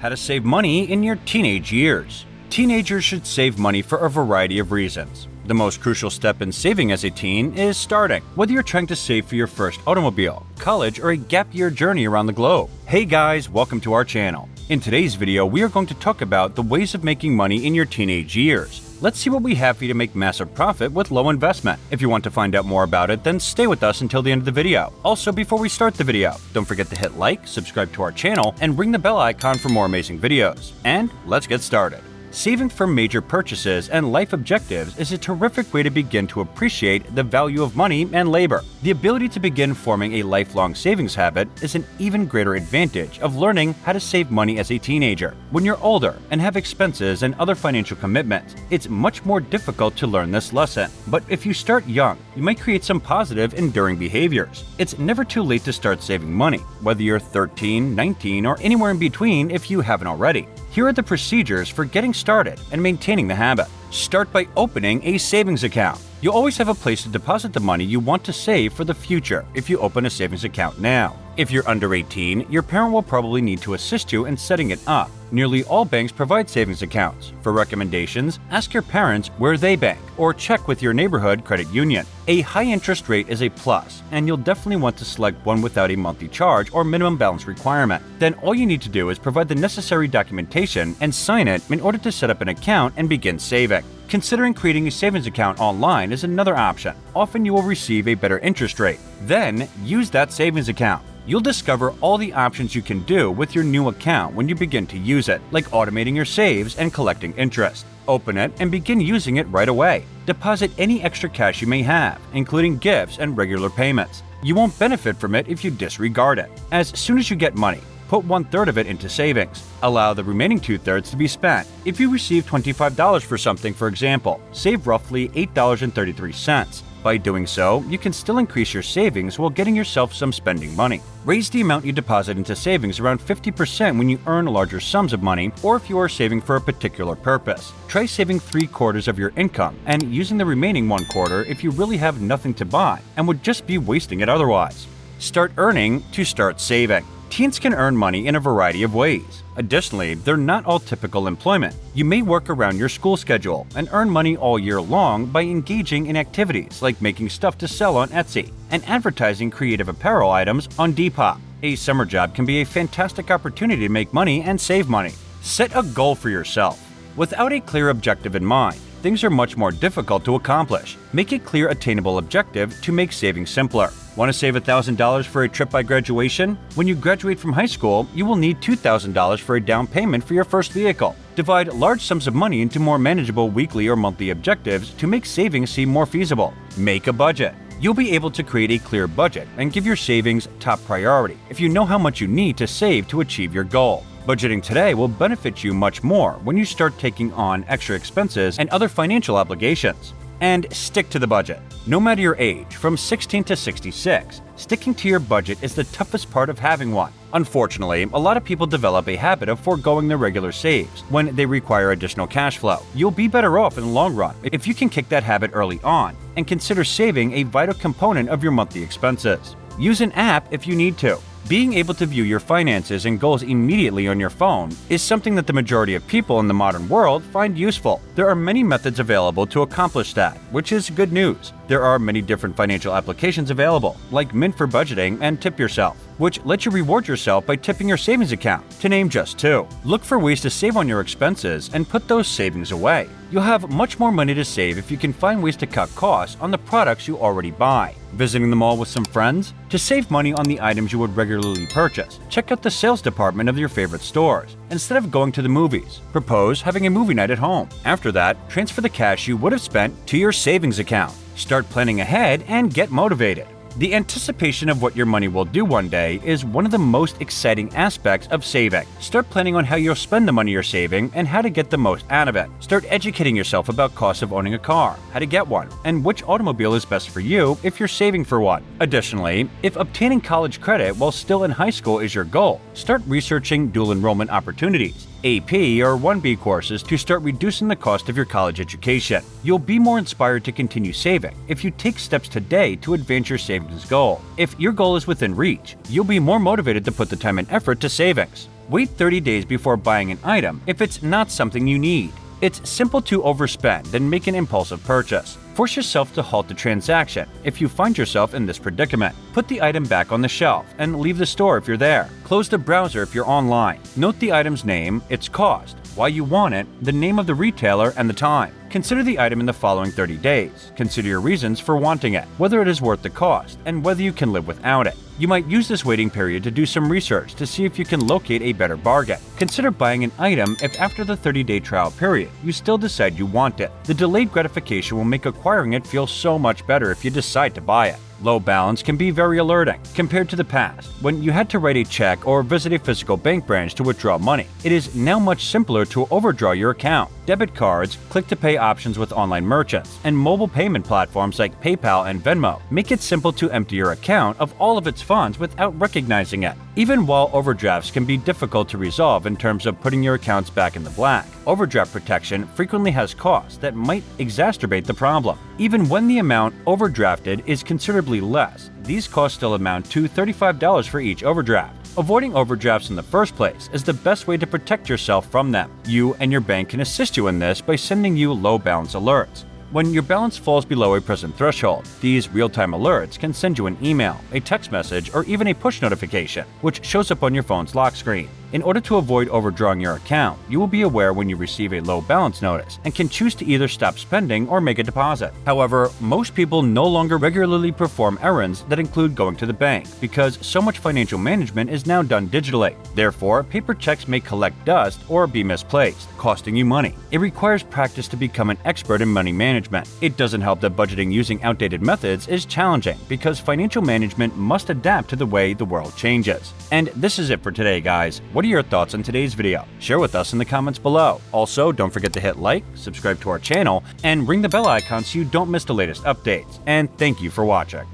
How to save money in your teenage years. Teenagers should save money for a variety of reasons. The most crucial step in saving as a teen is starting, whether you're trying to save for your first automobile, college, or a gap year journey around the globe. Hey guys, welcome to our channel. In today's video, we are going to talk about the ways of making money in your teenage years. Let's see what we have for you to make massive profit with low investment. If you want to find out more about it, then stay with us until the end of the video. Also, before we start the video, don't forget to hit like, subscribe to our channel, and ring the bell icon for more amazing videos. And let's get started. Saving for major purchases and life objectives is a terrific way to begin to appreciate the value of money and labor. The ability to begin forming a lifelong savings habit is an even greater advantage of learning how to save money as a teenager. When you're older and have expenses and other financial commitments, it's much more difficult to learn this lesson. But if you start young, you might create some positive, enduring behaviors. It's never too late to start saving money, whether you're 13, 19, or anywhere in between if you haven't already. Here are the procedures for getting started and maintaining the habit. Start by opening a savings account. You'll always have a place to deposit the money you want to save for the future if you open a savings account now. If you're under 18, your parent will probably need to assist you in setting it up. Nearly all banks provide savings accounts. For recommendations, ask your parents where they bank or check with your neighborhood credit union. A high interest rate is a plus, and you'll definitely want to select one without a monthly charge or minimum balance requirement. Then all you need to do is provide the necessary documentation and sign it in order to set up an account and begin saving. Considering creating a savings account online is another option. Often you will receive a better interest rate. Then use that savings account. You'll discover all the options you can do with your new account when you begin to use it, like automating your saves and collecting interest. Open it and begin using it right away. Deposit any extra cash you may have, including gifts and regular payments. You won't benefit from it if you disregard it. As soon as you get money, put 1/3 of it into savings. Allow the remaining 2/3 to be spent. If you receive $25 for something, for example, save roughly $8.33. By doing so, you can still increase your savings while getting yourself some spending money. Raise the amount you deposit into savings around 50% when you earn larger sums of money or if you are saving for a particular purpose. Try saving 3/4 of your income and using the remaining 1/4 if you really have nothing to buy and would just be wasting it otherwise. Start earning to start saving. Teens can earn money in a variety of ways. Additionally, they're not all typical employment. You may work around your school schedule and earn money all year long by engaging in activities like making stuff to sell on Etsy and advertising creative apparel items on Depop. A summer job can be a fantastic opportunity to make money and save money. Set a goal for yourself. Without a clear objective in mind, things are much more difficult to accomplish. Make a clear, attainable objective to make saving simpler. Want to save $1,000 for a trip by graduation? When you graduate from high school, you will need $2,000 for a down payment for your first vehicle. Divide large sums of money into more manageable weekly or monthly objectives to make savings seem more feasible. Make a budget. You'll be able to create a clear budget and give your savings top priority if you know how much you need to save to achieve your goal. Budgeting today will benefit you much more when you start taking on extra expenses and other financial obligations. And stick to the budget. No matter your age, from 16 to 66, sticking to your budget is the toughest part of having one. Unfortunately, a lot of people develop a habit of foregoing their regular saves when they require additional cash flow. You'll be better off in the long run if you can kick that habit early on and consider saving a vital component of your monthly expenses. Use an app if you need to. Being able to view your finances and goals immediately on your phone is something that the majority of people in the modern world find useful. There are many methods available to accomplish that, which is good news. There are many different financial applications available, like Mint for budgeting and Tip Yourself, which lets you reward yourself by tipping your savings account, to name just two. Look for ways to save on your expenses and put those savings away. You'll have much more money to save if you can find ways to cut costs on the products you already buy. Visiting the mall with some friends? To save money on the items you would regularly purchase, check out the sales department of your favorite stores. Instead of going to the movies, propose having a movie night at home. After that, transfer the cash you would have spent to your savings account. Start planning ahead and get motivated. The anticipation of what your money will do one day is one of the most exciting aspects of saving. Start planning on how you'll spend the money you're saving and how to get the most out of it. Start educating yourself about costs of owning a car, how to get one, and which automobile is best for you if you're saving for one. Additionally, if obtaining college credit while still in high school is your goal, start researching dual enrollment opportunities. AP or 1B courses to start reducing the cost of your college education. You'll be more inspired to continue saving if you take steps today to advance your savings goal. If your goal is within reach, you'll be more motivated to put the time and effort to savings. Wait 30 days before buying an item if it's not something you need. It's simple to overspend and make an impulsive purchase. Force yourself to halt the transaction if you find yourself in this predicament. Put the item back on the shelf and leave the store if you're there. Close the browser if you're online. Note the item's name, its cost, why you want it, the name of the retailer, and the time. Consider the item in the following 30 days. Consider your reasons for wanting it, whether it is worth the cost, and whether you can live without it. You might use this waiting period to do some research to see if you can locate a better bargain. Consider buying an item if after the 30-day trial period you still decide you want it. The delayed gratification will make acquiring it feel so much better if you decide to buy it. Low balance can be very alerting compared to the past, when you had to write a check or visit a physical bank branch to withdraw money. It is now much simpler to overdraw your account. Debit cards, click-to-pay options with online merchants, and mobile payment platforms like PayPal and Venmo make it simple to empty your account of all of its funds without recognizing it. Even while overdrafts can be difficult to resolve in terms of putting your accounts back in the black, overdraft protection frequently has costs that might exacerbate the problem. Even when the amount overdrafted is considerably less, these costs still amount to $35 for each overdraft. Avoiding overdrafts in the first place is the best way to protect yourself from them. You and your bank can assist you in this by sending you low balance alerts. When your balance falls below a present threshold, these real-time alerts can send you an email, a text message, or even a push notification, which shows up on your phone's lock screen. In order to avoid overdrawing your account, you will be aware when you receive a low balance notice and can choose to either stop spending or make a deposit. However, most people no longer regularly perform errands that include going to the bank because so much financial management is now done digitally. Therefore, paper checks may collect dust or be misplaced, costing you money. It requires practice to become an expert in money management. It doesn't help that budgeting using outdated methods is challenging because financial management must adapt to the way the world changes. And this is it for today, guys. What are your thoughts on today's video? Share with us in the comments below. Also, don't forget to hit like, subscribe to our channel, and ring the bell icon so you don't miss the latest updates. And thank you for watching.